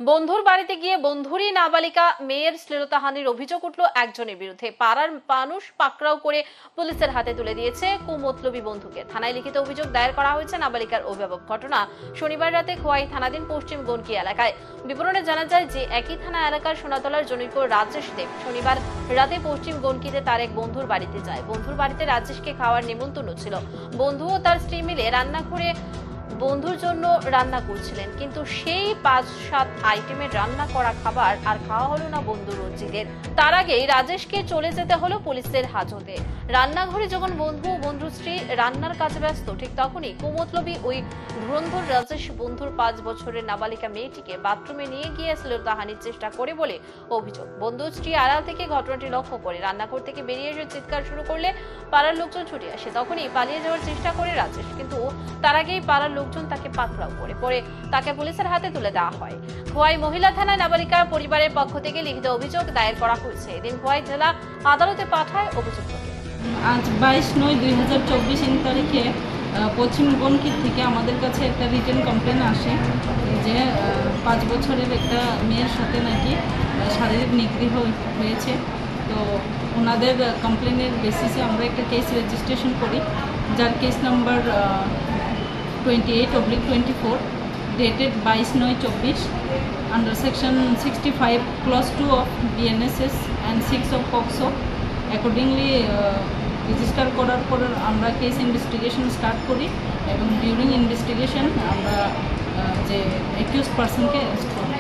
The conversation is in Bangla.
বন্ধুর বাড়িতে গিয়ে বন্ধুরই নাবালিকা মেয়ের শ্লীলতাহানির অভিযোগ উঠল একজনের বিরুদ্ধে। পাড়ার মানুষ পাকড়াও করে পুলিশের হাতে তুলে দিয়েছে কুমতলবী বন্ধুকে। থানায় লিখিত অভিযোগ দায়ের করা হয়েছে নাবালিকার অভিভাবক। ঘটনা শনিবার রাতে খোয়াই থানাধীন পশ্চিম গনকি এলাকায়। বিবরণে জানা যায় যে একই থানা এলাকার সোনাতলার জনৈক রাজেশ দেব শনিবার রাতে পশ্চিম গনকিতে তার এক বন্ধুর বাড়িতে যায়। বন্ধুর বাড়িতে রাজেশকে খাওয়ার নিমন্ত্রণ ছিল। বন্ধু ও তার স্ত্রী মিলে রান্নাঘরে বন্ধুর জন্য রান্না করছিলেন, কিন্তু সেই ৫-৭ আইটেমের রান্না করা খাবার আর খাওয়া হলো না বন্ধু রঞ্জিতের। তার আগেই রাজেশকে চলে যেতে হলো পুলিশের হাজতে। রান্নাঘরে যখন বন্ধু ও বন্ধুর স্ত্রী রান্নার কাজে ব্যস্ত, ঠিক তখনই কুমতলবী ওই ধুরন্ধর রাজেশ বন্ধুর ৫ বছরের নাবালিকা মেয়েটিকে বাথরুমে নিয়ে গিয়ে শ্লীলতাহানির চেষ্টা করে বলে অভিযোগ। বন্ধুর স্ত্রী আড়াল থেকে ঘটনাটি লক্ষ্য করে রান্নাঘর থেকে বেরিয়ে এসে চিৎকার শুরু করলে পাড়ার লোকজন ছুটে আসে। তখনই পালিয়ে যাওয়ার চেষ্টা করে রাজেশ, কিন্তু তার আগেই পাড়ার লোকজন তাকে পাকড়াও করে পরে তাকে পুলিশের হাতে তুলে দেওয়া হয়। খোয়াই মহিলা থানায় নাবালিকার পরিবারের পক্ষ থেকে লিখিত অভিযোগ দায়ের করা হয়েছে। এদিন খোয়াই জেলা আদালতে পাঠায় অভিযুক্তকে। আজ 22/9/2024 তারিখে পশ্চিম গনকি থেকে আমাদের কাছে একটা রিটেন কমপ্লেন আসে যে 5 বছরের একটা মেয়ের সাথে নাকি শারীরিক নিগৃহ হয়েছে। তো ওনাদের কমপ্লেনের বেসিসে আমরা একটা কেস রেজিস্ট্রেশন করি, যার case number 28/24 dated 22/9/24 under section 65 clause 2 of BNSS and 6 of POCSO। Accordingly register করার পর আমরা কেস ইনভেস্টিগেশন স্টার্ট করি এবং ডিউরিং ইনভেস্টিগেশন আমরা যে অ্যাকিউজড পার্সনকে অ্যারেস্ট করি।